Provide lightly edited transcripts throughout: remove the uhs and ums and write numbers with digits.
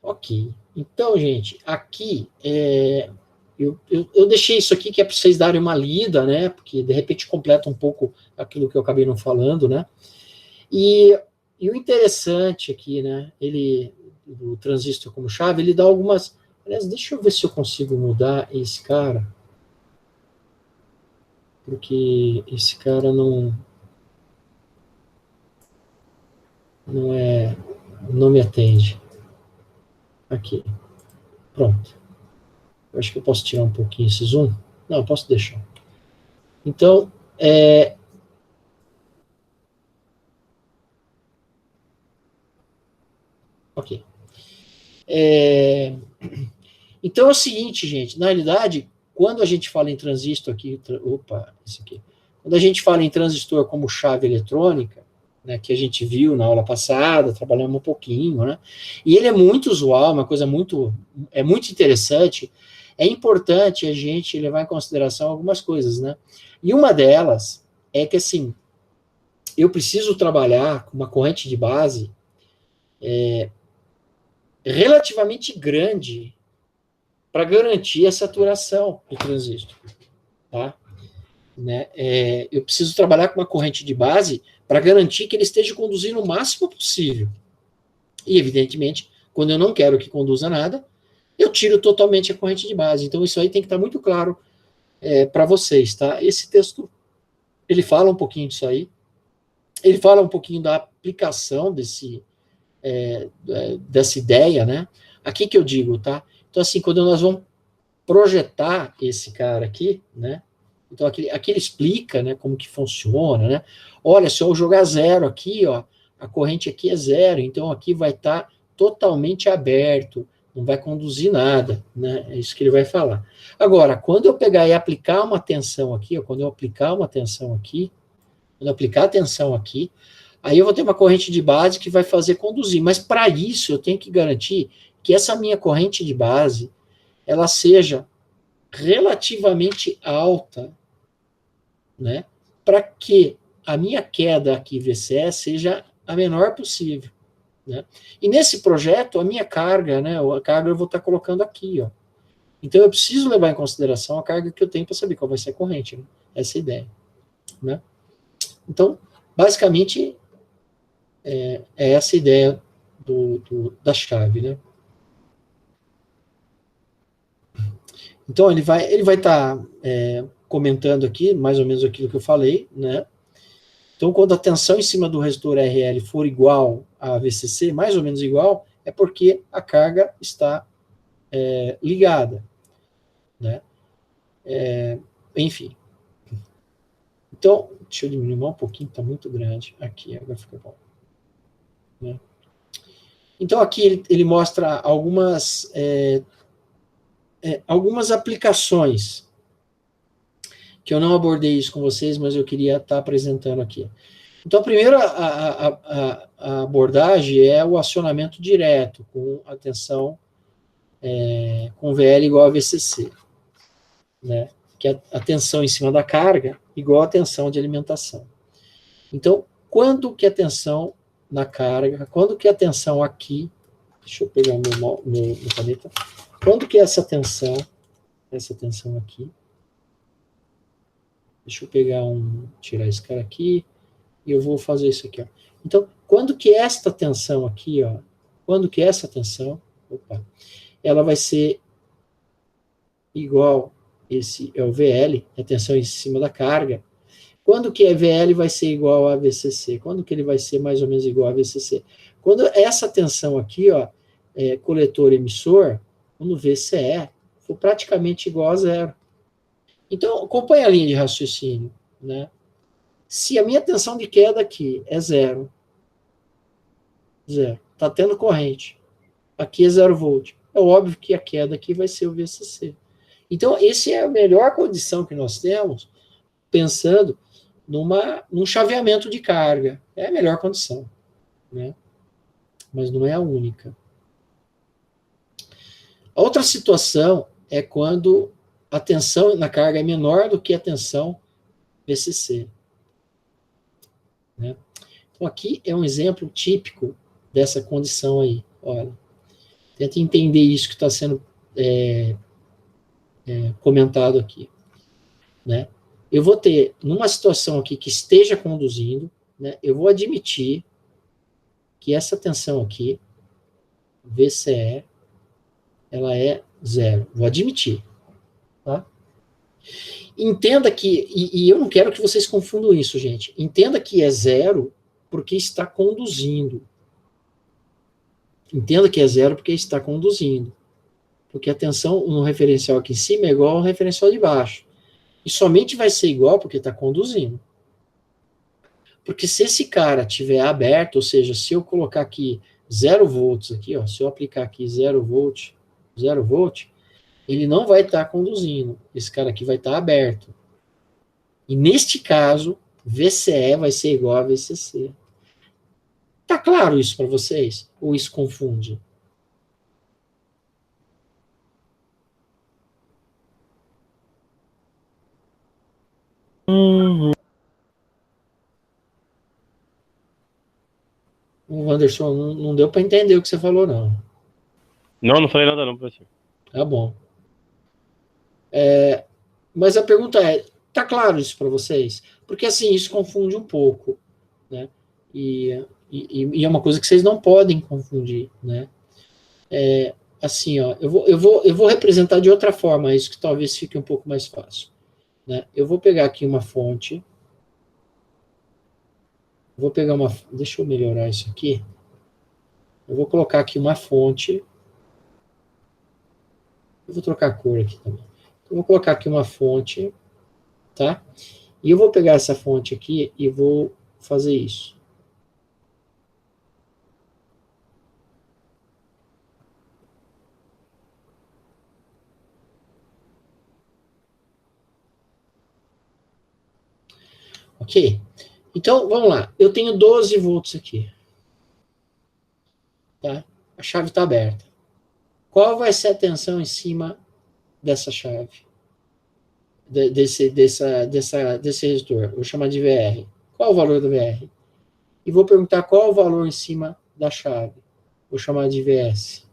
Ok. Então, gente, aqui eu deixei isso aqui que é para vocês darem uma lida, né? Porque de repente completa um pouco aquilo que eu acabei não falando, né? E o interessante aqui, né? O transistor como chave, ele dá algumas. Aliás, deixa eu ver se eu consigo mudar esse cara, porque esse cara não me atende. Aqui, pronto. Eu acho que eu posso tirar um pouquinho esse zoom. Não, eu posso deixar. Então, ok. Então é o seguinte, gente, na realidade, quando a gente fala em transistor aqui, opa, esse aqui. Quando a gente fala em transistor como chave eletrônica, né, que a gente viu na aula passada, trabalhamos um pouquinho, né? E ele é muito usual, uma coisa muito interessante. É importante a gente levar em consideração algumas coisas, né? E uma delas é que assim, eu preciso trabalhar com uma corrente de base relativamente grande para garantir a saturação do transistor, tá? Né? Eu preciso trabalhar com uma corrente de base para garantir que ele esteja conduzindo o máximo possível. E, evidentemente, quando eu não quero que conduza nada, eu tiro totalmente a corrente de base. Então, isso aí tem que estar muito claro para vocês, tá? Esse texto, ele fala um pouquinho disso aí, ele fala um pouquinho da aplicação dessa ideia, né? Aqui que eu digo, tá? Então, assim, quando nós vamos projetar esse cara aqui, né? Então, aqui ele explica, né, como que funciona, né? Olha, se eu jogar zero aqui, ó, a corrente aqui é zero, então aqui vai estar totalmente aberto, não vai conduzir nada, né? É isso que ele vai falar. Agora, quando eu pegar e aplicar uma tensão aqui, ó, quando eu aplicar uma tensão aqui, quando eu aplicar a tensão aqui, aí eu vou ter uma corrente de base que vai fazer conduzir. Mas para isso eu tenho que garantir que essa minha corrente de base ela seja relativamente alta, né, para que a minha queda aqui VCE seja a menor possível, né? E nesse projeto a minha carga, né, a carga eu vou estar colocando aqui, ó. Então eu preciso levar em consideração a carga que eu tenho para saber qual vai ser a corrente, né? Essa é a ideia, né? Então, basicamente é essa a ideia da chave, né? Então ele vai estar comentando aqui mais ou menos aquilo que eu falei, né? Então, quando a tensão em cima do resistor RL for igual a VCC, mais ou menos igual, é porque a carga está ligada, né? Enfim. Então, deixa eu diminuir um pouquinho, está muito grande. Aqui, agora fica bom. Né? Então, aqui ele mostra algumas aplicações que eu não abordei isso com vocês, mas eu queria estar apresentando aqui. Então, a primeira a abordagem é o acionamento direto, com a tensão com VL igual a VCC, né? Que é a tensão em cima da carga igual a tensão de alimentação. Então, quando que a tensão na carga, quando que a tensão aqui, deixa eu pegar meu caneta, quando que essa tensão aqui, deixa eu pegar tirar esse cara aqui, e eu vou fazer isso aqui, ó. Então, quando que esta tensão aqui, ó, quando que essa tensão, ela vai ser igual, esse é o VL, a tensão em cima da carga. Quando que VL vai ser igual a VCC? Quando que ele vai ser mais ou menos igual a VCC? Quando essa tensão aqui, ó, coletor-emissor, quando VCE for praticamente igual a zero. Então, acompanha a linha de raciocínio, né? Se a minha tensão de queda aqui é zero, está tendo corrente, aqui é 0 volt, é óbvio que a queda aqui vai ser o VCC. Então, essa é a melhor condição que nós temos, pensando num chaveamento de carga. É a melhor condição, né? Mas não é a única. A outra situação é quando a tensão na carga é menor do que a tensão VCC. Né? Então, aqui é um exemplo típico dessa condição aí. Olha. Tenta entender isso que está sendo comentado aqui, né? Eu vou ter, numa situação aqui que esteja conduzindo, né, eu vou admitir que essa tensão aqui, VCE, ela é zero. Vou admitir. Tá? Entenda que, e eu não quero que vocês confundam isso, gente. Entenda que é zero porque está conduzindo. Entenda que é zero porque está conduzindo. Porque a tensão no referencial aqui em cima é igual ao referencial de baixo. E somente vai ser igual porque está conduzindo. Porque se esse cara tiver aberto, ou seja, se eu colocar aqui 0 volts, aqui, ó, se eu aplicar aqui 0 volt, ele não vai estar conduzindo. Esse cara aqui vai estar aberto. E neste caso, VCE vai ser igual a VCC. Tá claro isso para vocês? Ou isso confunde? O Anderson, não deu para entender o que você falou, não. Não falei nada não, professor. Tá bom. Mas a pergunta é, tá claro isso para vocês? Porque assim, isso confunde um pouco, né? E é uma coisa que vocês não podem confundir, né? Assim, ó, eu vou representar de outra forma isso que talvez fique um pouco mais fácil, né? Eu vou pegar aqui uma fonte, deixa eu melhorar isso aqui. Eu vou colocar aqui uma fonte. Eu vou trocar a cor aqui também. Então, eu vou colocar aqui uma fonte, tá? E eu vou pegar essa fonte aqui e vou fazer isso. Ok? Então, vamos lá. Eu tenho 12 volts aqui. Tá? A chave está aberta. Qual vai ser a tensão em cima dessa chave? Desse resistor? Vou chamar de VR. Qual o valor do VR? E vou perguntar qual o valor em cima da chave. Vou chamar de VS.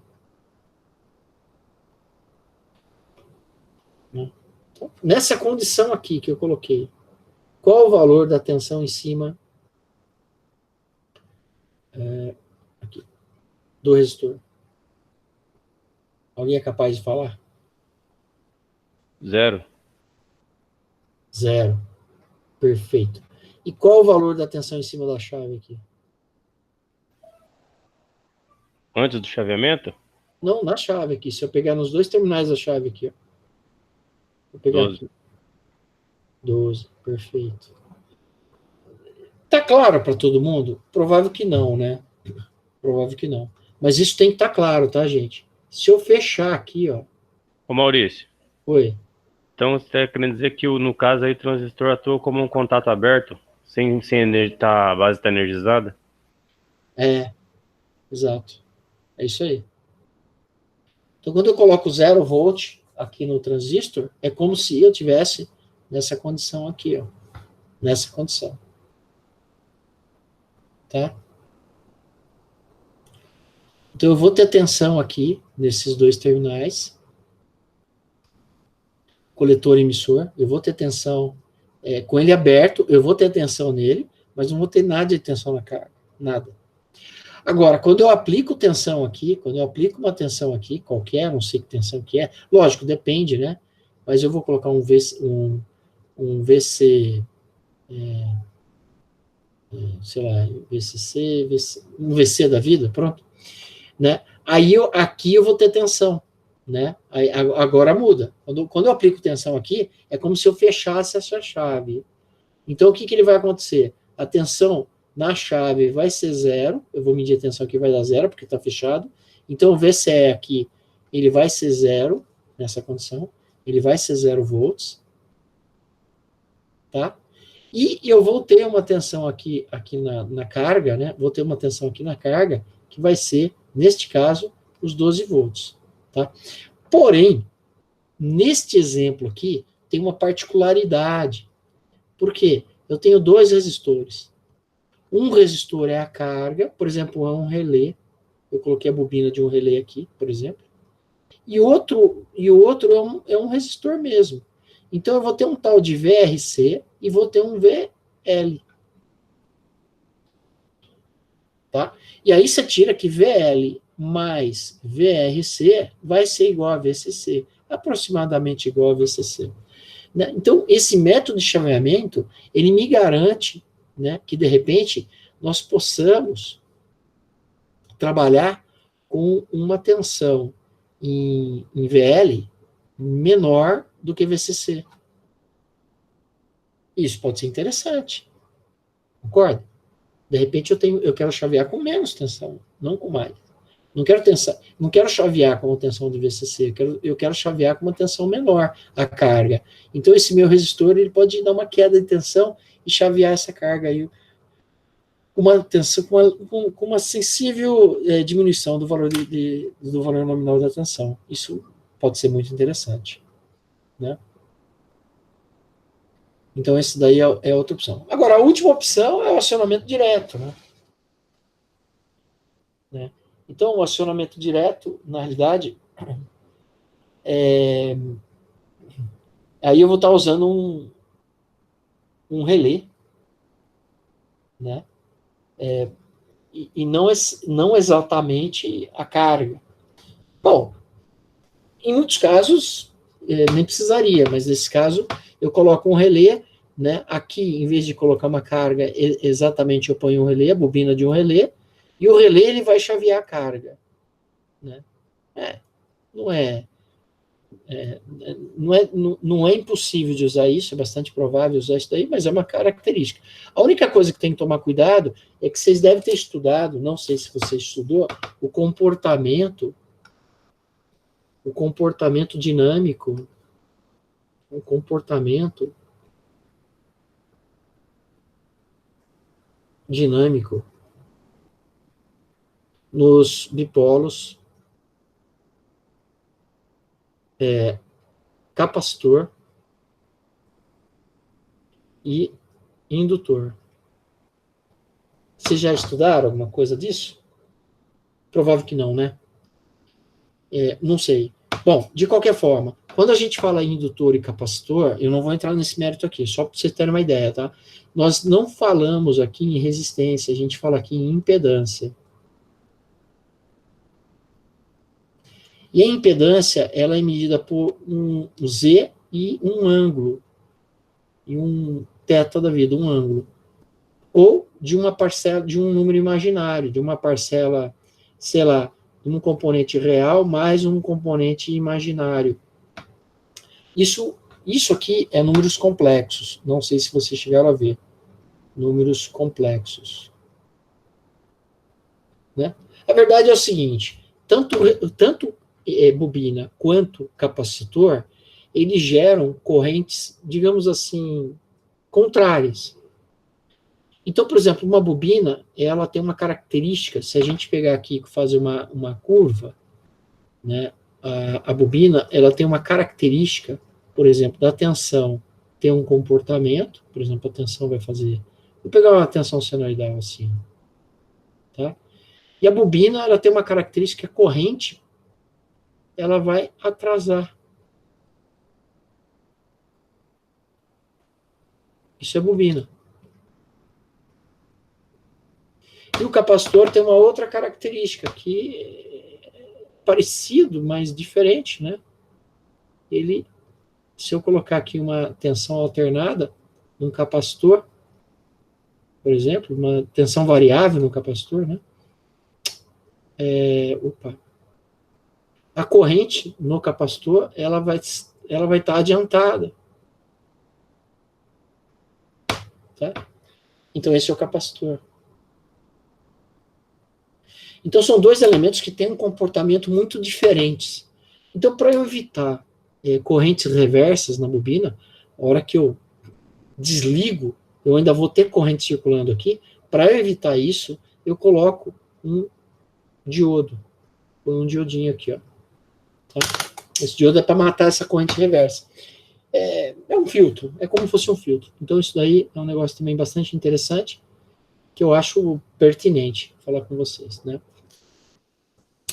Então, nessa condição aqui que eu coloquei, qual o valor da tensão em cima aqui, do resistor? Alguém é capaz de falar? Zero. Zero. Perfeito. E qual o valor da tensão em cima da chave aqui? Antes do chaveamento? Não, na chave aqui. Se eu pegar nos dois terminais da chave aqui, ó. Vou pegar 12. aqui. 12. Perfeito. Tá claro para todo mundo? Provável que não, né? Provável que não. Mas isso tem que estar claro, tá, gente? Se eu fechar aqui, ó. Ô Maurício. Oi. Então você está querendo dizer que no caso aí o transistor atua como um contato aberto, sem a base estar energizada? Exato. É isso aí. Então, quando eu coloco 0 volt aqui no transistor, é como se eu tivesse nessa condição aqui, ó. Nessa condição. Tá? Então, eu vou ter tensão aqui, nesses dois terminais. Coletor e emissor. Eu vou ter tensão com ele aberto, eu vou ter tensão nele, mas não vou ter nada de tensão na carga. Nada. Agora, quando eu aplico tensão aqui, quando eu aplico uma tensão aqui, qualquer, não sei que tensão que é, lógico, depende, né? Mas eu vou colocar um VC, sei lá, um VC da vida, pronto. Né? Aí aqui eu vou ter tensão, né? Aí, agora muda. Quando eu aplico tensão aqui, é como se eu fechasse essa chave. Então, o que ele vai acontecer? A tensão na chave vai ser zero, eu vou medir a tensão aqui, vai dar zero, porque está fechado. Então, o VCE aqui, ele vai ser zero, nessa condição, ele vai ser 0 volts, tá? E eu vou ter uma tensão aqui na carga, né? Vou ter uma tensão aqui na carga, que vai ser, neste caso, os 12 volts, tá? Porém, neste exemplo aqui, tem uma particularidade. Por quê? Eu tenho dois resistores. Um resistor é a carga, por exemplo, é um relé. Eu coloquei a bobina de um relé aqui, por exemplo. E outro é um resistor mesmo. Então, eu vou ter um tal de VRC e vou ter um VL. Tá? E aí você tira que VL mais VRC vai ser igual a VCC, aproximadamente igual a VCC. Né? Então, esse método de chaveamento, ele me garante, né, que, de repente, nós possamos trabalhar com uma tensão em VL menor do que VCC. Isso pode ser interessante. Concorda? De repente eu quero chavear com menos tensão, não com mais. Não quero chavear com a tensão do VCC, eu quero chavear com uma tensão menor a carga. Então esse meu resistor ele pode dar uma queda de tensão e chavear essa carga aí com uma tensão, com uma sensível diminuição do valor do valor nominal da tensão. Isso pode ser muito interessante, né? Então, esse daí é outra opção. Agora, a última opção é o acionamento direto, né? Então, o acionamento direto, na realidade, aí eu vou estar usando um relé, né? E não exatamente a carga. Bom, em muitos casos, nem precisaria, mas nesse caso, eu coloco um relé, né? Aqui, em vez de colocar uma carga, exatamente eu ponho um relé, a bobina de um relé, e o relé ele vai chavear a carga, né? Não é impossível de usar isso, é bastante provável usar isso daí, mas é uma característica. A única coisa que tem que tomar cuidado é que vocês devem ter estudado, não sei se você estudou, o comportamento dinâmico, o comportamento dinâmico nos bipolos capacitor e indutor. Vocês já estudaram alguma coisa disso? Provável que não, né? Não sei. Bom, de qualquer forma, quando a gente fala em indutor e capacitor, eu não vou entrar nesse mérito aqui, só para vocês terem uma ideia, tá? Nós não falamos aqui em resistência, a gente fala aqui em impedância. E a impedância, ela é medida por um Z e um ângulo, e um θ da vida, um ângulo. Ou de uma parcela, de um número imaginário, de uma parcela, sei lá, um componente real mais um componente imaginário. Isso aqui é números complexos. Não sei se vocês chegaram a ver. Números complexos. Né? A verdade é o seguinte, tanto bobina quanto capacitor, eles geram correntes, digamos assim, contrárias. Então, por exemplo, uma bobina, ela tem uma característica, se a gente pegar aqui e fazer uma curva, né, a bobina, ela tem uma característica, por exemplo, da tensão ter um comportamento, por exemplo, a tensão vai fazer, vou pegar uma tensão senoidal assim, tá? E a bobina, ela tem uma característica corrente, ela vai atrasar. Isso é bobina. E o capacitor tem uma outra característica, que é parecido, mas diferente, né? Ele, se eu colocar aqui uma tensão alternada num capacitor, por exemplo, uma tensão variável no capacitor, né? A corrente no capacitor, ela vai estar adiantada. Tá? Então, esse é o capacitor. Então, são dois elementos que têm um comportamento muito diferentes. Então, para eu evitar correntes reversas na bobina, a hora que eu desligo, eu ainda vou ter corrente circulando aqui. Para eu evitar isso, eu coloco um diodo. Põe um diodinho aqui, ó. Tá? Esse diodo é para matar essa corrente reversa. É um filtro, é como se fosse um filtro. Então, isso daí é um negócio também bastante interessante, que eu acho pertinente falar com vocês, né?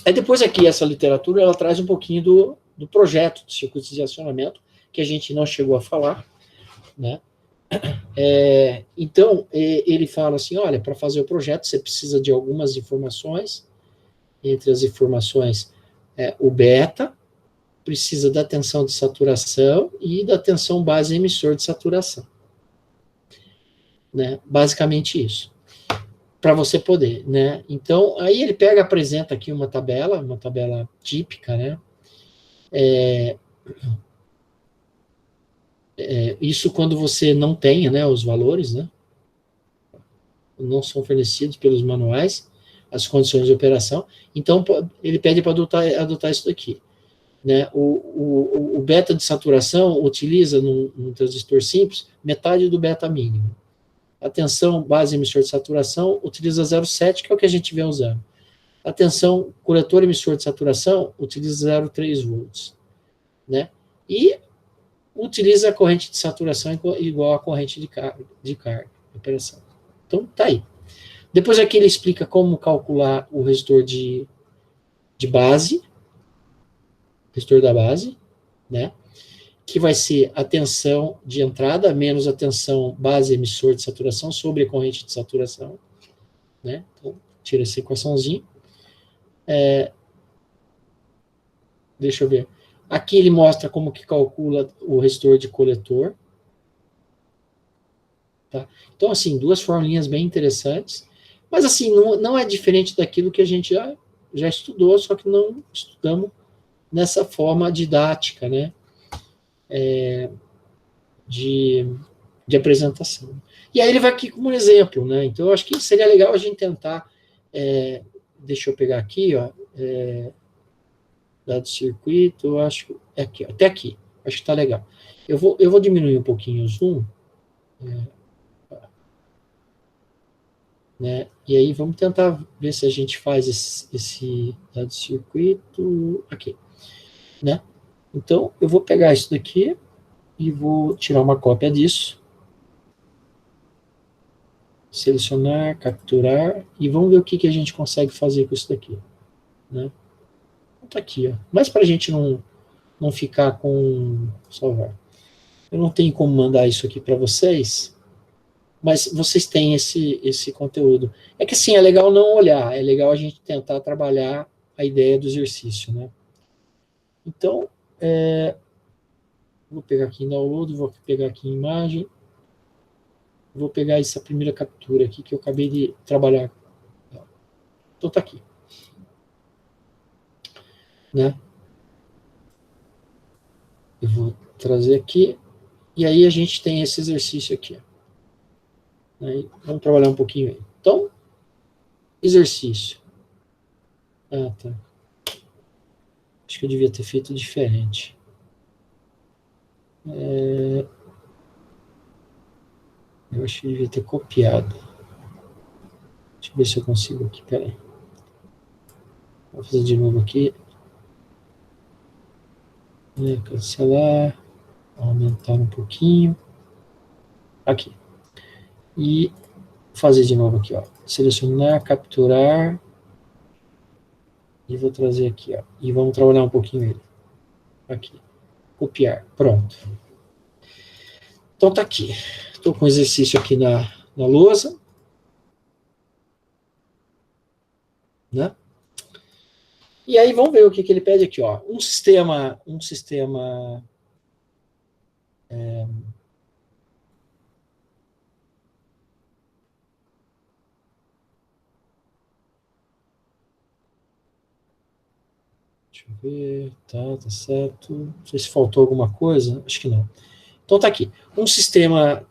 Aí depois aqui, essa literatura, ela traz um pouquinho do projeto de circuitos de acionamento, que a gente não chegou a falar, né? Então, ele fala assim, olha, para fazer o projeto, você precisa de algumas informações, entre as informações, o beta, precisa da tensão de saturação e da tensão base emissor de saturação. Né? Basicamente isso. Para você poder, né? Então, aí ele apresenta aqui uma tabela típica, né? Isso quando você não tem, né, os valores, né? Não são fornecidos pelos manuais, as condições de operação. Então, ele pede para adotar isso daqui. Né? O beta de saturação utiliza, num transistor simples, metade do beta mínimo. A tensão base emissor de saturação utiliza 0,7, que é o que a gente vem usando. A tensão coletor emissor de saturação utiliza 0,3 volts. Né? E utiliza a corrente de saturação igual a corrente de carga de operação. Então, tá aí. Depois aqui ele explica como calcular o resistor de base, resistor da base, né? Que vai ser a tensão de entrada menos a tensão base emissor de saturação sobre a corrente de saturação, né? Então, tira essa equaçãozinha. Deixa eu ver. Aqui ele mostra como que calcula o resistor de coletor. Tá? Então, assim, duas formulinhas bem interessantes. Mas, assim, não é diferente daquilo que a gente já estudou, só que não estudamos nessa forma didática, né? De apresentação. E aí ele vai aqui como um exemplo, né? Então, eu acho que seria legal a gente tentar... deixa eu pegar aqui, ó. Dado circuito, eu acho... aqui, até aqui. Acho que está legal. Eu vou diminuir um pouquinho o zoom. Né? E aí vamos tentar ver se a gente faz esse dado circuito aqui. Né? Então, eu vou pegar isso daqui e vou tirar uma cópia disso. Selecionar, capturar, e vamos ver o que a gente consegue fazer com isso daqui. Né? Então, tá aqui, ó. Mas para a gente não ficar com... salvar. Eu não tenho como mandar isso aqui para vocês, mas vocês têm esse conteúdo. É que, assim, é legal não olhar, é legal a gente tentar trabalhar a ideia do exercício, né? Então, vou pegar aqui em download, vou pegar aqui em imagem, vou pegar essa primeira captura aqui que eu acabei de trabalhar. Então tá aqui. Né? Eu vou trazer aqui, e aí a gente tem esse exercício aqui. Né? Vamos trabalhar um pouquinho aí. Então, exercício. Ah, tá. Acho que eu devia ter feito diferente. Eu acho que eu devia ter copiado. Deixa eu ver se eu consigo aqui, peraí. Vou fazer de novo aqui. Cancelar. Aumentar um pouquinho. Aqui. E fazer de novo aqui, ó. Selecionar, capturar. E vou trazer aqui, ó. E vamos trabalhar um pouquinho ele. Aqui. Copiar. Pronto. Então tá aqui. Estou com o exercício aqui na lousa. Né? E aí vamos ver o que ele pede aqui, ó. Um sistema deixa eu ver, tá certo. Não sei se faltou alguma coisa, acho que não. Então tá aqui. Um sistema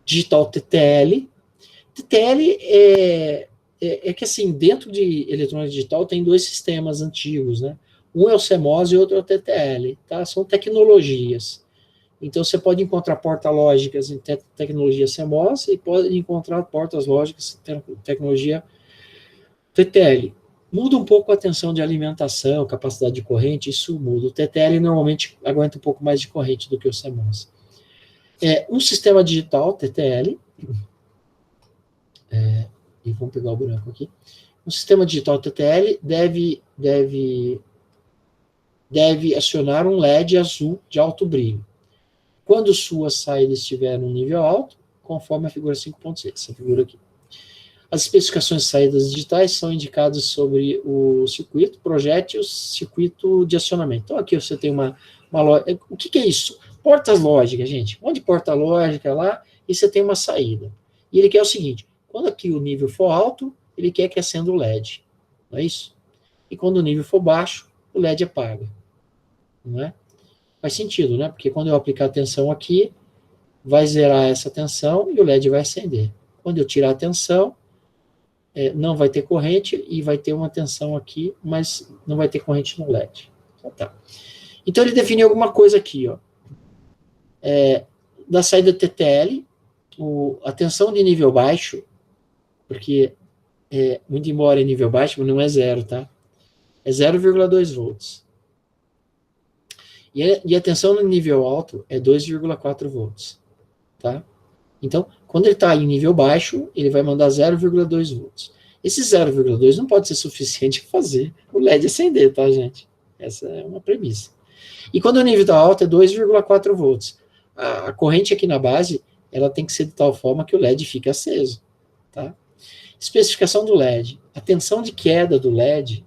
digital TTL. TTL é que, assim, dentro de eletrônica digital tem dois sistemas antigos, né? Um é o CMOS e outro é o TTL, tá? São tecnologias. Então, você pode encontrar portas lógicas em tecnologia CMOS e pode encontrar portas lógicas em tecnologia TTL. Muda um pouco a tensão de alimentação, capacidade de corrente, isso muda. O TTL normalmente aguenta um pouco mais de corrente do que o CMOS. Um sistema digital, TTL, e vamos pegar o branco aqui. O sistema digital TTL deve acionar um LED azul de alto brilho. Quando sua saída estiver no nível alto, conforme a figura 5.6, essa figura aqui. As especificações de saídas digitais são indicadas sobre o circuito, projete o circuito de acionamento. Então, aqui você tem uma lógica. O que é isso? Portas lógicas, gente. Onde porta lógica lá, e você tem uma saída. E ele quer o seguinte, quando aqui o nível for alto, ele quer que acenda o LED. Não é isso? E quando o nível for baixo, o LED apaga. Não é? Faz sentido, né? Porque quando eu aplicar a tensão aqui, vai zerar essa tensão e o LED vai acender. Quando eu tirar a tensão, não vai ter corrente e vai ter uma tensão aqui, mas não vai ter corrente no LED. Então, tá. Então ele definiu alguma coisa aqui, ó. Da saída TTL, a tensão de nível baixo, porque muito embora em nível baixo, mas não é zero, tá? É 0,2 volts. E a tensão no nível alto é 2,4 volts, tá? Então, quando ele está em nível baixo, ele vai mandar 0,2 volts. Esse 0,2 não pode ser suficiente para fazer o LED acender, tá, gente? Essa é uma premissa. E quando o nível está alto, é 2,4 volts. A corrente aqui na base, ela tem que ser de tal forma que o LED fique aceso, tá? Especificação do LED. A tensão de queda do LED,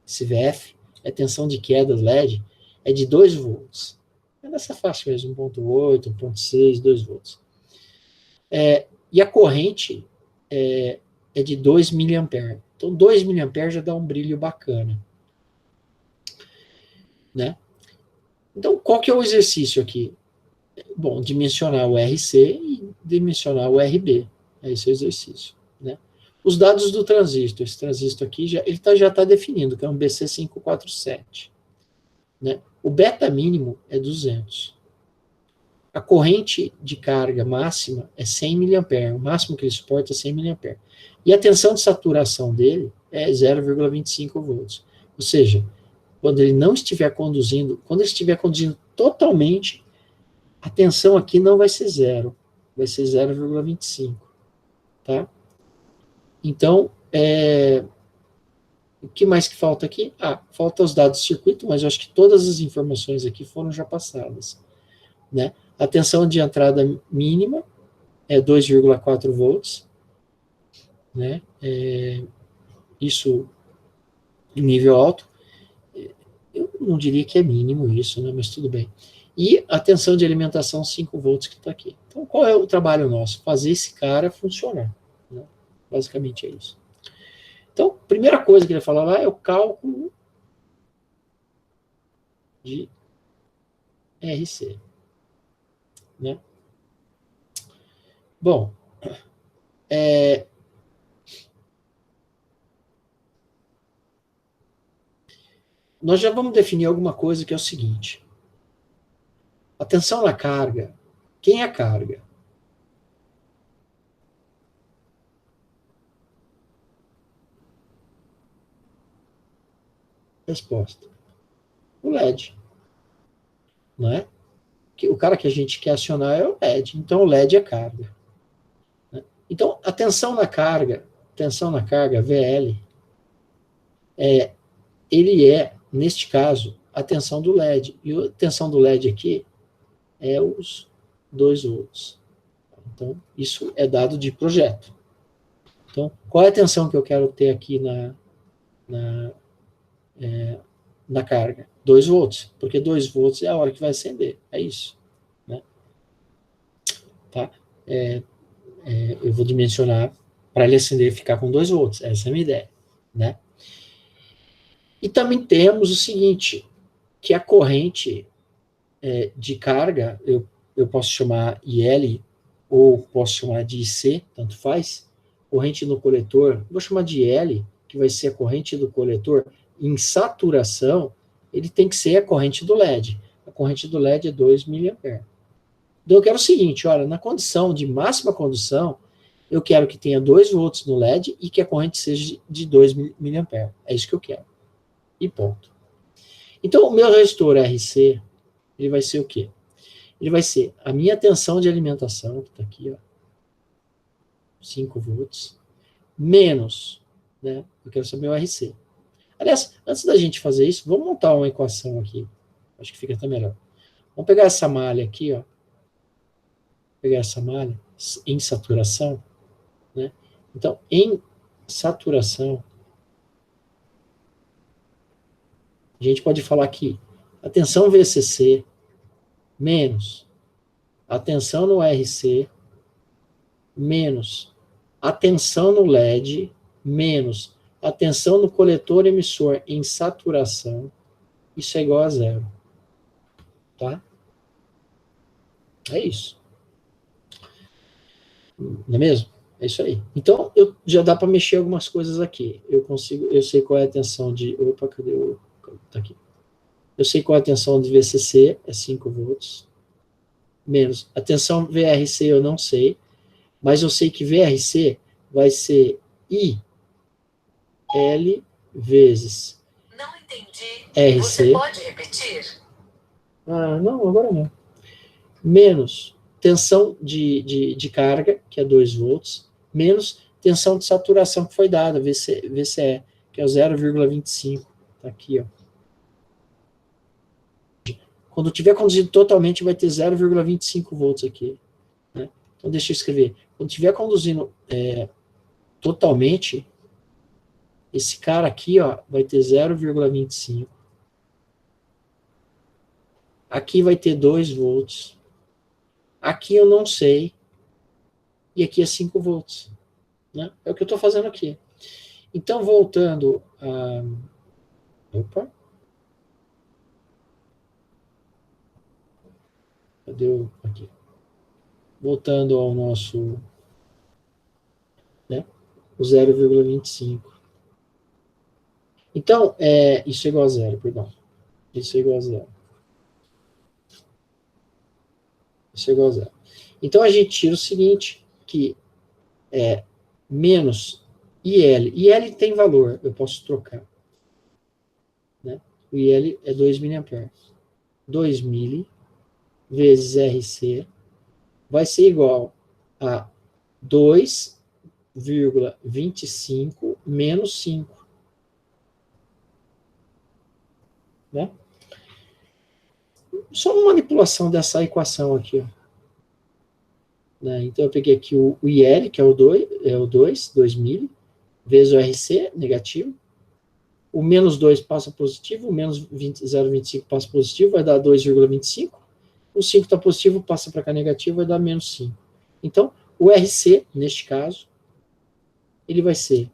esse VF, a tensão de queda do LED, é de 2 volts. É nessa faixa mesmo, 1.8, 1.6, 2 volts. E a corrente é de 2 mA. Então, 2 mA já dá um brilho bacana. Né? Então, qual que é o exercício aqui? Bom, dimensionar o RC e dimensionar o RB. Esse é o exercício. Né? Os dados do transistor. Esse transistor aqui, ele já está definindo, que é um BC547. Né? O beta mínimo é 200. A corrente de carga máxima é 100 mA, o máximo que ele suporta é 100 mA. E a tensão de saturação dele é 0,25 volts. Ou seja, quando ele estiver conduzindo totalmente, a tensão aqui não vai ser zero, vai ser 0,25. Tá? Então, o que mais que falta aqui? Falta os dados do circuito, mas eu acho que todas as informações aqui foram já passadas. Né? A tensão de entrada mínima é 2,4 volts. Né? Isso em nível alto. Eu não diria que é mínimo isso, né? Mas tudo bem. E a tensão de alimentação 5 volts que está aqui. Então, qual é o trabalho nosso? Fazer esse cara funcionar. Né? Basicamente é isso. Então, a primeira coisa que ele falou lá é o cálculo de RC. Né? Bom, nós já vamos definir alguma coisa que é o seguinte. A tensão na carga. Quem é a carga? Resposta. O LED. Não é? O cara que a gente quer acionar é o LED. Então, o LED é carga. Né? Então, a tensão na carga, VL, ele é, neste caso, a tensão do LED. E a tensão do LED aqui é os 2 volts. Então, isso é dado de projeto. Então, qual é a tensão que eu quero ter aqui na carga? 2 volts, porque 2 volts é a hora que vai acender, é isso. Né? Tá? Eu vou dimensionar para ele acender e ficar com 2 volts, essa é a minha ideia. Né? E também temos o seguinte, que a corrente de carga, eu posso chamar IL, ou posso chamar de IC, tanto faz, corrente no coletor, vou chamar de IL, que vai ser a corrente do coletor, em saturação, ele tem que ser a corrente do LED. A corrente do LED é 2 mA. Então eu quero o seguinte, olha, na condição de máxima condução, eu quero que tenha 2 volts no LED e que a corrente seja de 2 mA. É isso que eu quero. E ponto. Então o meu resistor RC, ele vai ser o quê? Ele vai ser a minha tensão de alimentação, que está aqui, ó, 5 volts, menos, né? Eu quero saber o RC. Aliás, antes da gente fazer isso, vamos montar uma equação aqui. Acho que fica até melhor. Vamos pegar essa malha aqui, ó. Pegar essa malha em saturação, né? Então, em saturação, a gente pode falar que a tensão VCC menos a tensão no RC menos a tensão no LED menos a tensão no coletor emissor em saturação, isso é igual a zero. Tá? É isso. Não é mesmo? É isso aí. Então, já dá para mexer algumas coisas aqui. Eu sei qual é a tensão de... Opa, cadê o... Tá aqui. Eu sei qual é a tensão de VCC, é 5 volts. Menos. A tensão VRC eu não sei, mas eu sei que VRC vai ser IL vezes não entendi. RC. Você pode repetir? Ah, não, agora não. Menos tensão de carga, que é 2 volts, menos tensão de saturação que foi dada, VCE, que é o 0,25. Tá aqui, ó. Quando tiver conduzido totalmente, vai ter 0,25 volts aqui. Né? Então, deixa eu escrever. Quando tiver conduzindo totalmente, esse cara aqui, ó, vai ter 0,25. Aqui vai ter 2 volts. Aqui eu não sei. E aqui é 5 volts. Né? É o que eu estou fazendo aqui. Então, voltando a... Opa. Cadê o... Aqui. Voltando ao nosso... Né? O 0,25. Então, isso é igual a zero, perdão. Isso é igual a zero. Isso é igual a zero. Então, a gente tira o seguinte, que é menos IL. IL tem valor, eu posso trocar. Né? O IL é 2 mA. 2 mili vezes RC vai ser igual a 2,25 menos 5. Né? Só uma manipulação dessa equação aqui. Ó. Né? Então, eu peguei aqui o IL, que é o 2 mili, vezes o RC, negativo. O menos 2 passa positivo, o menos 0,25 passa positivo, vai dar 2,25. O 5 está positivo, passa para cá negativo, vai dar menos 5. Então, o RC, neste caso, ele vai ser...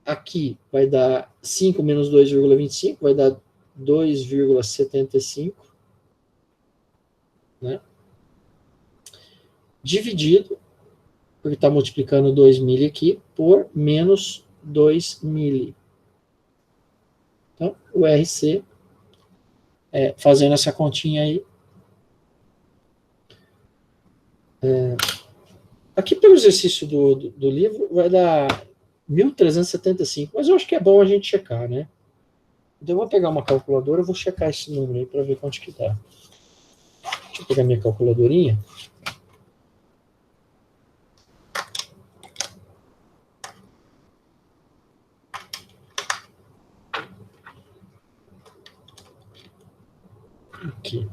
aqui vai dar 5 menos 2,25, vai dar 2,75, né? Dividido, porque está multiplicando 2 mili aqui, por menos 2 mili. Então, o RC, fazendo essa continha aí, aqui pelo exercício do livro, vai dar 1.375, mas eu acho que é bom a gente checar, né? Então, eu vou pegar uma calculadora, eu vou checar esse número aí para ver quanto que dá. Deixa eu pegar minha calculadorinha. Aqui.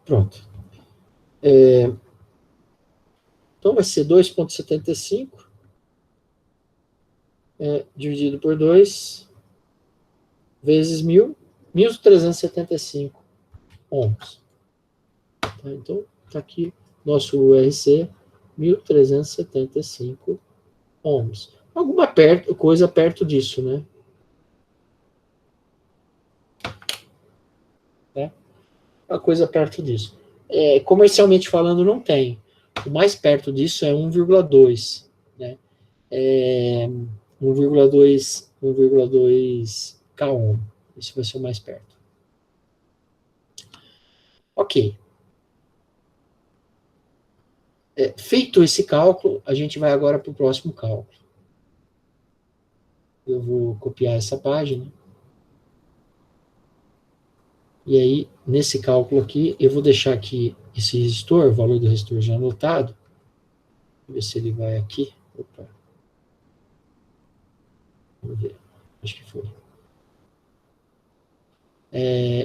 Pronto. Então, vai ser 2,75 dividido por 2 vezes 1.375 ohms. Tá? Então, está aqui nosso URC, 1.375 ohms. Alguma coisa perto disso, né? Uma coisa perto disso. Comercialmente falando, não tem. O mais perto disso é 1,2, né? 1,2 K ohm. Esse vai ser o mais perto. Ok. Feito esse cálculo, a gente vai agora para o próximo cálculo. Eu vou copiar essa página. E aí, nesse cálculo aqui, eu vou deixar aqui esse resistor, o valor do resistor já anotado. Ver se ele vai aqui. Opa. Vamos ver. Acho que foi.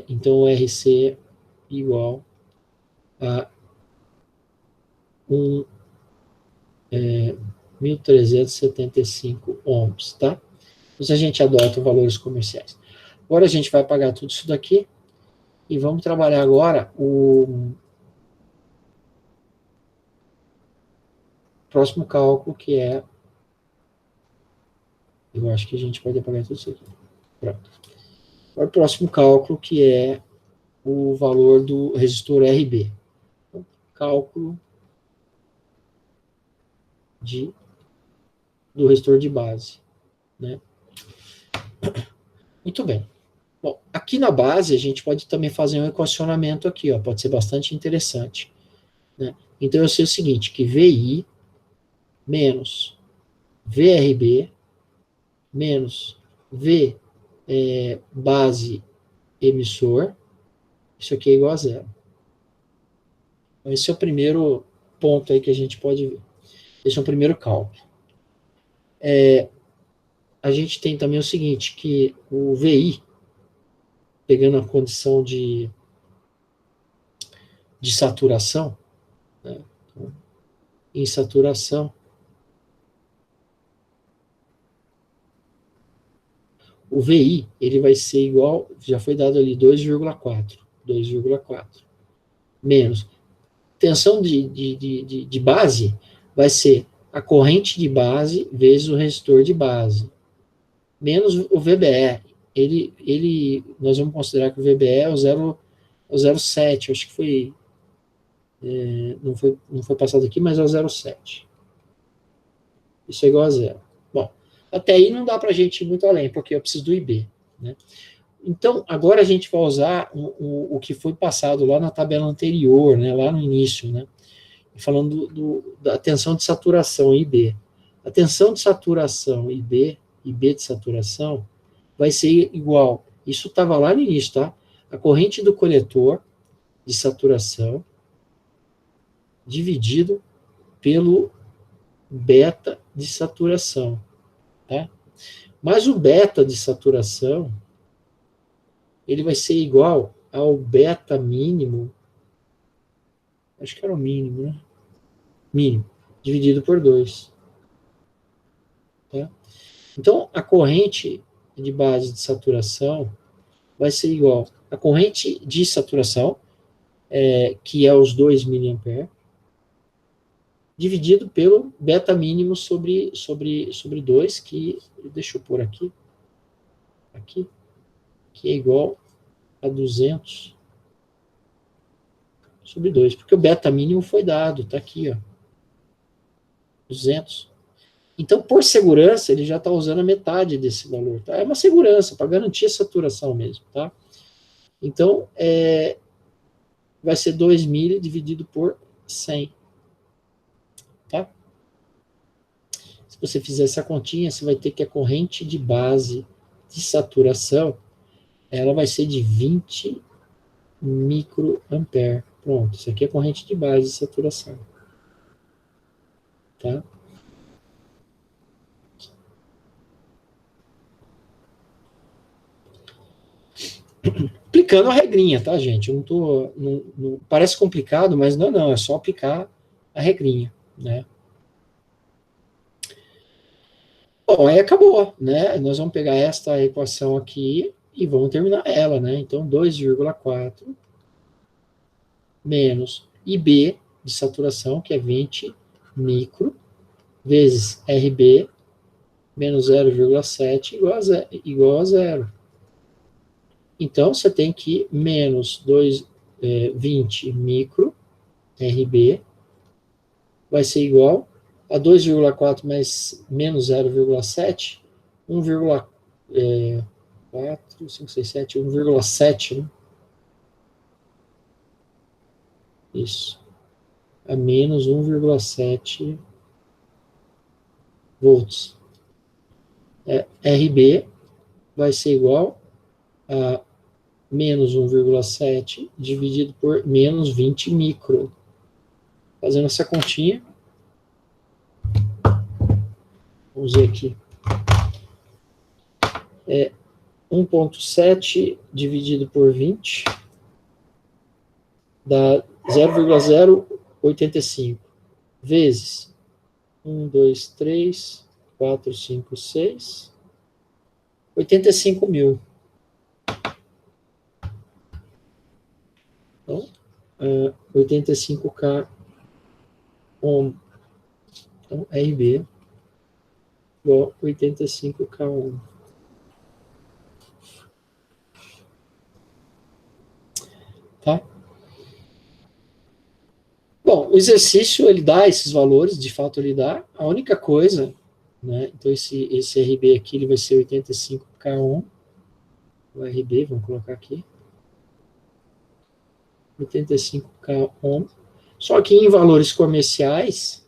Então, o RC igual a 1.375 ohms, tá? Então, a gente adota valores comerciais. Agora, a gente vai pagar tudo isso daqui e vamos trabalhar agora o próximo cálculo, que é... Eu acho que a gente pode apagar tudo isso aqui. Pronto. Agora, o próximo cálculo, que é o valor do resistor RB. Então, cálculo do resistor de base, né? Muito bem. Bom, aqui na base a gente pode também fazer um equacionamento aqui, ó, pode ser bastante interessante, né? Então eu sei o seguinte, que VI menos VRB menos V base emissor, isso aqui é igual a zero. Então esse é o primeiro ponto aí que a gente pode ver. Esse é o primeiro cálculo. A gente tem também o seguinte, que o VI, pegando a condição de saturação, né? Então, em saturação, o VI, ele vai ser igual, já foi dado ali 2,4, menos tensão de base, vai ser a corrente de base vezes o resistor de base, menos o VBE. Nós vamos considerar que o VBE é o 0,7, acho que foi, não foi passado aqui, mas é o 0,7. Isso é igual a zero. Bom, até aí não dá para a gente ir muito além, porque eu preciso do IB, né? Então, agora a gente vai usar o que foi passado lá na tabela anterior, né, lá no início, né, falando da tensão de saturação, IB. A tensão de saturação, IB de saturação, vai ser igual, isso estava lá no início, tá? A corrente do coletor de saturação dividido pelo beta de saturação, tá? Mas o beta de saturação, ele vai ser igual ao beta mínimo, acho que era o mínimo, né? Mínimo, dividido por 2. Tá? Então, a corrente de base de saturação vai ser igual à corrente de saturação, que é os 2 mA, dividido pelo beta mínimo sobre 2, que, deixa eu pôr aqui, que é igual a 200 sobre 2, porque o beta mínimo foi dado, está aqui, ó, 200. Então, por segurança, ele já está usando a metade desse valor, tá? É uma segurança, para garantir a saturação mesmo, tá? Então, vai ser 2.000 dividido por 100, tá? Se você fizer essa continha, você vai ter que a corrente de base de saturação, ela vai ser de 20 microampere. Pronto, isso aqui é a corrente de base de saturação. Tá? Aplicando a regrinha, tá, gente? Eu não parece complicado, mas não, é só aplicar a regrinha, né? Bom, aí acabou, né? Nós vamos pegar esta equação aqui e vamos terminar ela, né? Então, 2,4 menos IB de saturação, que é 20 micro, vezes RB, menos 0,7 igual a zero. Então, você tem que menos 20 micro, RB, vai ser igual a 2,4 mais menos 0,7, 1,4, 5, 6, 7, 1,7, né? Isso. A menos 1,7 volts. RB vai ser igual a menos 1,7 dividido por menos 20 micro. Fazendo essa continha, vamos ver aqui, 1,7 dividido por 20 dá 0,085 vezes 1, 2, 3, 4, 5, 6, 85 mil. Então, 85K ohm. Então, RB igual 85K ohm. Tá? Bom, o exercício, ele dá esses valores, de fato ele dá. A única coisa, né, então esse RB aqui, ele vai ser 85K ohm. O RB, vamos colocar aqui. 85K ohm. Só que em valores comerciais,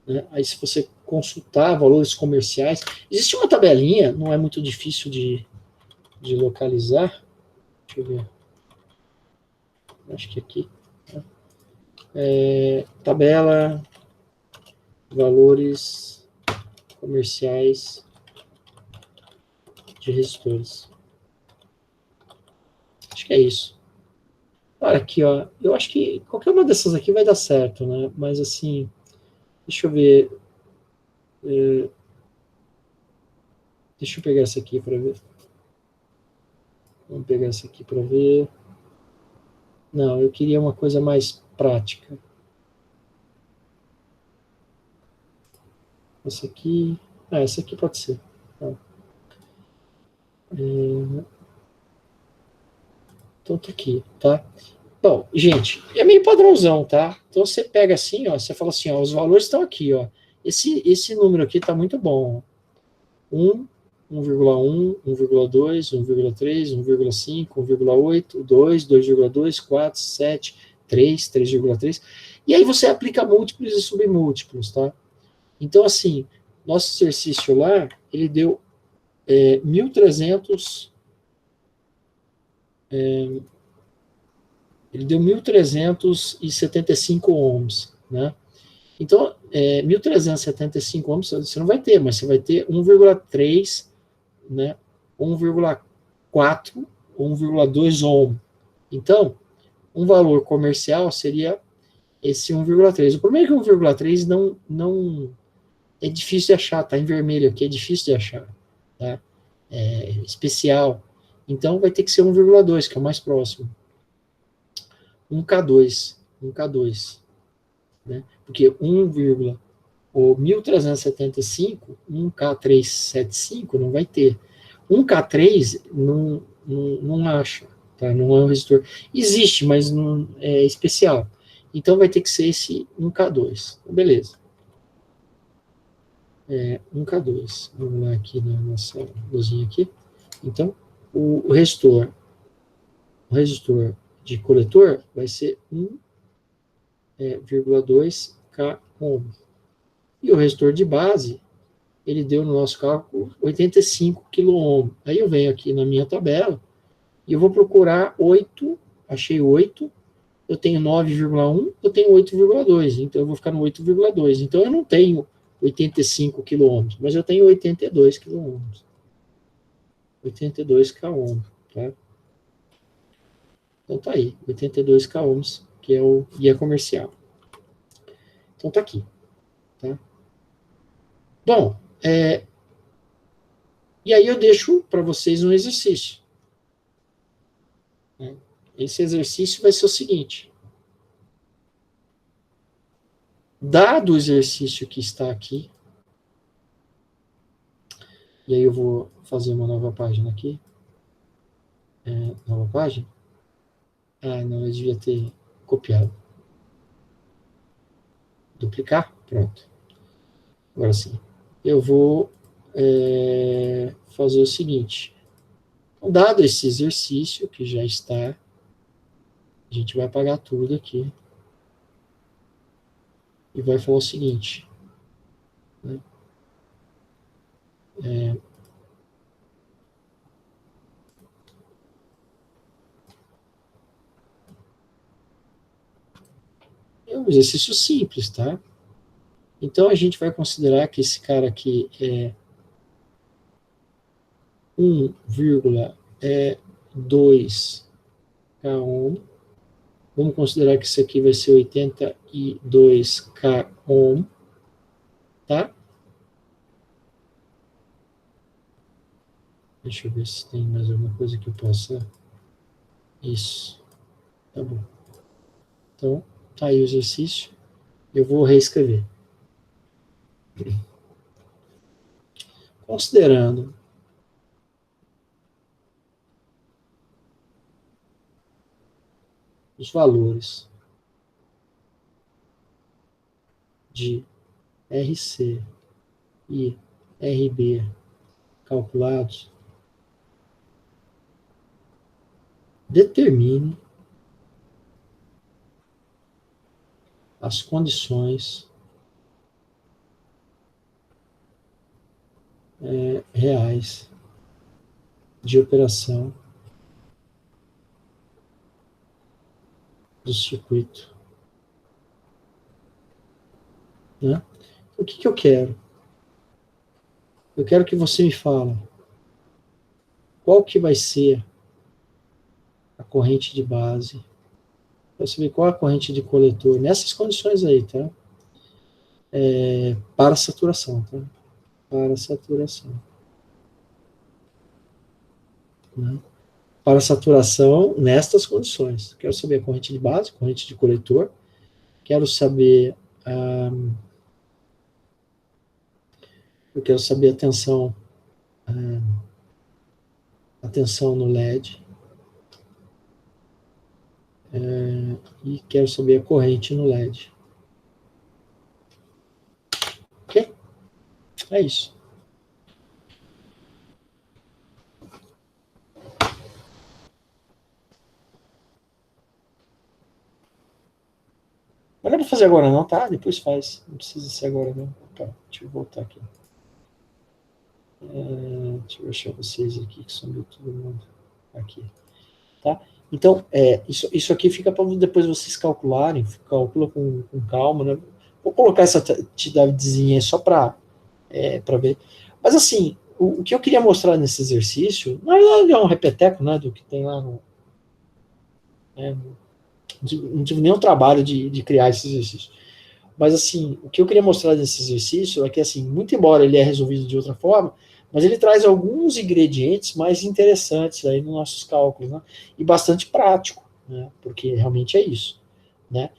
né, aí se você consultar valores comerciais, existe uma tabelinha, não é muito difícil de localizar. Deixa eu ver. Acho que aqui. Tabela valores comerciais de resistores. Acho que é isso. Olha aqui, ó. Eu acho que qualquer uma dessas aqui vai dar certo, né? Mas assim, deixa eu ver. Deixa eu pegar essa aqui para ver. Vamos pegar essa aqui para ver. Não, eu queria uma coisa mais prática. Essa aqui. Essa aqui pode ser. Tá. Então tá aqui, tá? Bom, gente, é meio padrãozão, tá? Então você pega assim, ó, você fala assim, ó, os valores estão aqui, ó. Esse número aqui tá muito bom. 1, 1,1, 1,2, 1,3, 1,5, 1,8, 2, 2,2, 4, 7, 3, 3,3. E aí você aplica múltiplos e submúltiplos, tá? Então, assim, nosso exercício lá, ele deu 1.300... ele deu 1.375 ohms, né? Então, 1.375 ohms você não vai ter, mas você vai ter 1,3, né? 1,4, 1,2 ohm. Então, um valor comercial seria esse 1,3. O problema é que 1,3 não é difícil de achar, tá em vermelho aqui, é difícil de achar, tá? É especial. Então, vai ter que ser 1,2, que é o mais próximo. 1K2, né? Porque 1,1375, 1K375 não vai ter. 1K3 não acha, tá? Não é um resistor. Existe, mas não é especial. Então vai ter que ser esse 1K2. Beleza. 1K2. Vamos lá aqui na nossa luzinha aqui. Então, o resistor de coletor vai ser 1,2K ohm. E o resistor de base, ele deu no nosso cálculo 85 kΩ. Aí eu venho aqui na minha tabela e eu vou procurar 8, achei 8, eu tenho 9,1, eu tenho 8,2, então eu vou ficar no 8,2. Então eu não tenho 85 kΩ, mas eu tenho 82 kΩ. 82 kΩ, tá? Então tá aí, 82 kΩ, que é o guia comercial. Então tá aqui, tá? Bom, e aí eu deixo para vocês um exercício. Esse exercício vai ser o seguinte. Dado o exercício que está aqui, e aí eu vou fazer uma nova página aqui. Nova página? Não, eu devia ter copiado. Duplicar? Pronto. Agora sim. Eu vou fazer o seguinte. Então, dado esse exercício que já está, a gente vai apagar tudo aqui. e vai falar o seguinte, né? É um exercício simples, tá? Então a gente vai considerar que esse cara aqui é 1,2 K ohm. Vamos considerar que isso aqui vai ser 82 K ohm, tá? Deixa eu ver se tem mais alguma coisa que eu possa. Isso, tá bom. Então, tá aí o exercício. Eu vou reescrever. Considerando os valores de RC e RB calculados, determine as condições reais de operação do circuito, né? O que eu quero? Eu quero que você me fale qual que vai ser a corrente de base, para saber qual é a corrente de coletor, nessas condições aí, tá? Para saturação, tá? Para saturação. Né? Para saturação nestas condições. Quero saber a corrente de base, corrente de coletor, quero saber eu quero saber a tensão no LED, e quero saber a corrente no LED. Ok? É isso. Mas não é pra fazer agora não, tá? Depois faz. Não precisa ser agora não. Tá, deixa eu voltar aqui. Deixa eu achar vocês aqui, que sumiu todo mundo. Aqui. Tá? Então, isso aqui fica para depois vocês calcularem. Calcula com calma, né? Vou colocar essa atividadezinha aí só para ver. Mas assim, o que eu queria mostrar nesse exercício, na verdade é um repeteco, né, do que tem lá no... não tive nenhum trabalho de criar esse exercício. Mas assim, o que eu queria mostrar nesse exercício é que, assim, muito embora ele é resolvido de outra forma, mas ele traz alguns ingredientes mais interessantes aí nos nossos cálculos, né? E bastante prático, né? Porque realmente é isso, né?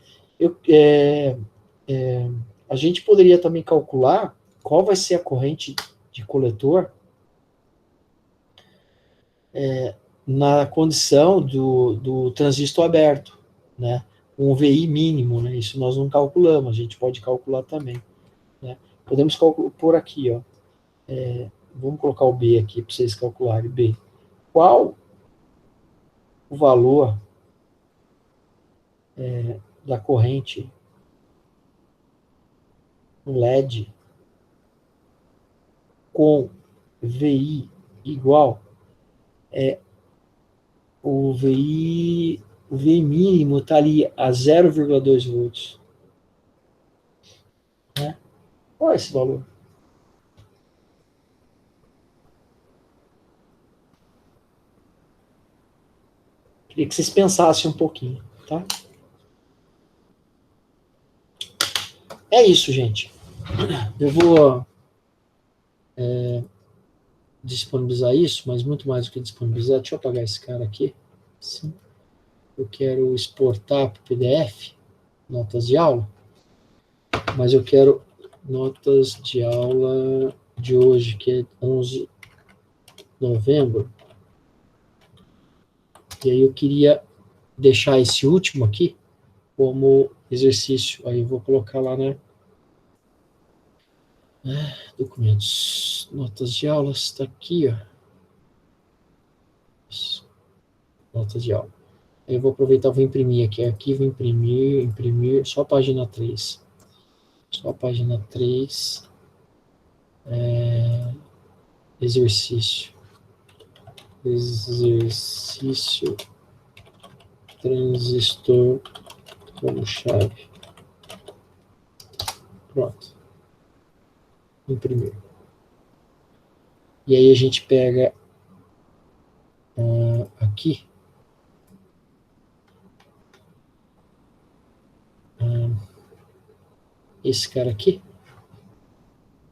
A gente poderia também calcular qual vai ser a corrente de coletor na condição do transistor aberto, né? Um VI mínimo, né? Isso nós não calculamos, a gente pode calcular também, né? Podemos por aqui, ó. Vamos colocar o B aqui para vocês calcularem. B. Qual o valor da corrente no LED com VI igual o VI mínimo está ali a 0,2 volts. Né? Qual é esse valor? Queria que vocês pensassem um pouquinho, tá? É isso, gente. Eu vou disponibilizar isso, mas muito mais do que disponibilizar. Deixa eu apagar esse cara aqui. Sim. Eu quero exportar para o PDF, notas de aula, mas eu quero notas de aula de hoje, que é 11 de novembro. E aí eu queria deixar esse último aqui como exercício. Aí eu vou colocar lá, né? Documentos, notas de aulas, está aqui, ó. Isso. Notas de aula. Aí eu vou aproveitar, vou imprimir aqui, arquivo, imprimir, só a página 3. Só a página 3. Exercício. Exercício. Transistor como chave. Pronto. Imprimir. E aí a gente pega aqui. Esse cara aqui.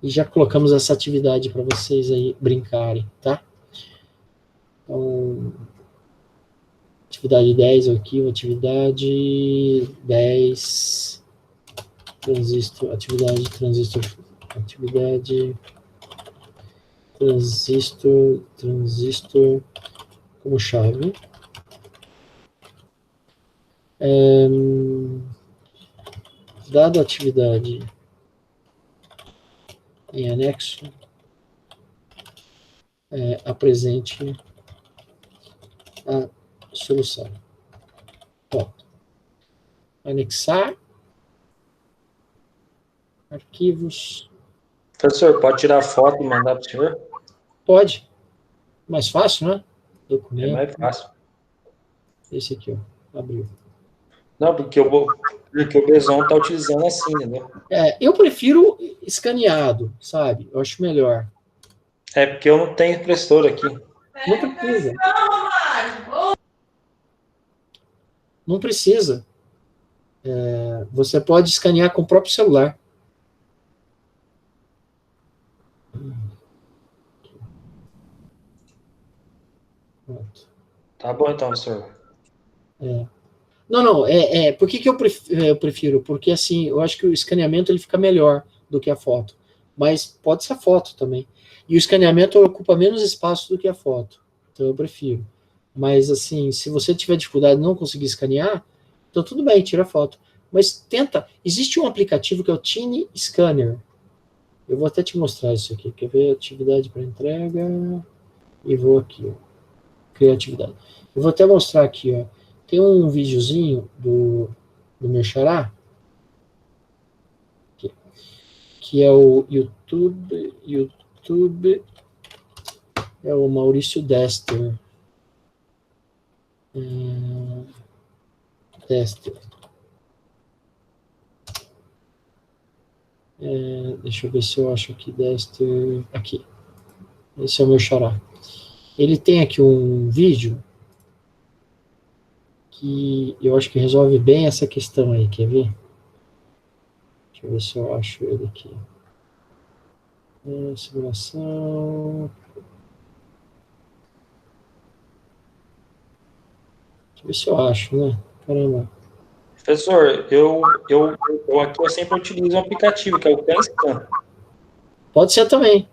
E já colocamos essa atividade para vocês aí brincarem, tá? Então, atividade 10, arquivo, atividade 10, transistor, atividade transistor como chave. Dado a atividade em anexo, apresente a solução. Pronto. Anexar arquivos. Professor, pode tirar foto e mandar para o senhor? Pode. Mais fácil, né? É Documento. mais fácil. Esse aqui, ó. Abriu. Não, porque o Beson está utilizando assim, entendeu? Eu prefiro escaneado, sabe? Eu acho melhor. É porque eu não tenho impressora aqui. Não precisa. Não precisa. Você pode escanear com o próprio celular. Pronto. Tá bom então, professor. Não. Por que eu prefiro? Porque assim, eu acho que o escaneamento ele fica melhor do que a foto. Mas pode ser a foto também. E o escaneamento ocupa menos espaço do que a foto. Então eu prefiro. Mas assim, se você tiver dificuldade de não conseguir escanear, então tudo bem, tira a foto. Mas tenta. Existe um aplicativo que é o Tiny Scanner. Eu vou até te mostrar isso aqui. Quer ver? Atividade para entrega. E vou aqui, ó. Criatividade. Eu vou até mostrar aqui, ó. Tem um videozinho do meu xará, que é o YouTube, é o Maurício Dester. Deixa eu ver se eu acho aqui, Dester, aqui. Esse é o meu xará. Ele tem aqui um vídeo que eu acho que resolve bem essa questão aí, quer ver? Deixa eu ver se eu acho ele aqui. Simulação. Deixa eu ver se eu acho, né? Caramba. Professor, eu aqui eu sempre utilizo um aplicativo, que é o CanScan. Pode ser também.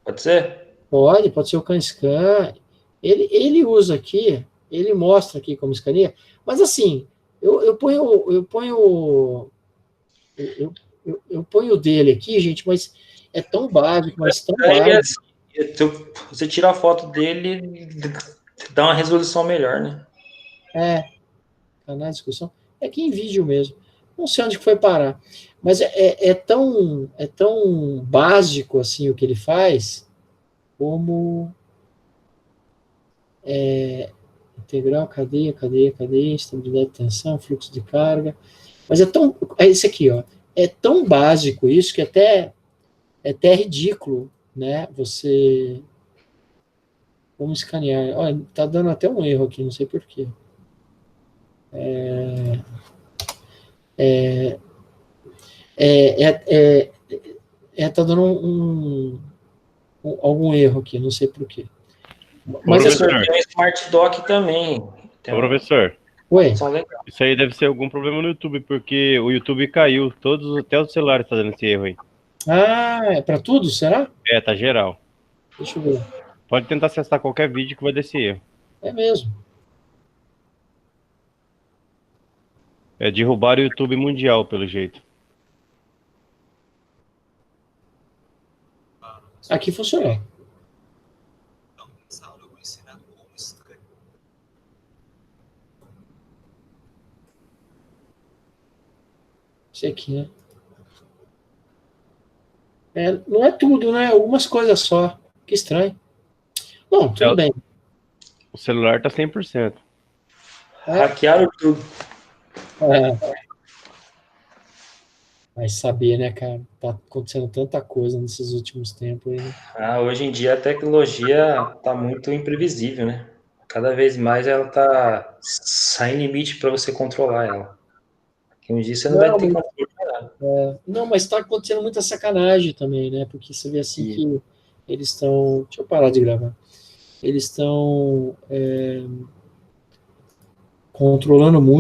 Pode ser? Pode ser o CanScan. Ele usa aqui, ele mostra aqui como escaneia, mas assim, eu ponho o dele aqui, gente, mas é tão básico, mas tão básico. Você tira a foto dele, dá uma resolução melhor, né? Canal de discussão. É aqui em vídeo mesmo. Não sei onde foi parar. Mas é tão básico assim o que ele faz, como integral, cadeia, estabilidade de tensão, fluxo de carga. Mas é esse aqui, ó. É tão básico isso que é até ridículo, né? Você vamos escanear. Olha, tá dando até um erro aqui, não sei por quê. Tá dando algum erro aqui, não sei por quê. Mas professor, tem um Smart Dock também. Ô, professor. Oi? Isso aí deve ser algum problema no YouTube, porque o YouTube caiu. Até os celulares estão dando esse erro aí. É para tudo, será? Tá geral. Deixa eu ver. Pode tentar acessar qualquer vídeo que vai dar esse erro. É mesmo. Derrubar o YouTube mundial, pelo jeito. Aqui funcionou. Esse aqui, né? Não é tudo, né? Algumas coisas só. Que estranho. Bom, tudo bem. O celular tá 100%. Hackearam tudo. Vai saber, né, cara? Tá acontecendo tanta coisa nesses últimos tempos aí, né? Hoje em dia a tecnologia tá muito imprevisível, né? Cada vez mais ela tá sem limite para você controlar ela. Que um dia você não vai ter controle de nada. Não, mas tá acontecendo muita sacanagem também, né? Porque você vê assim E que eles estão. Deixa eu parar de gravar. Eles estão controlando muito.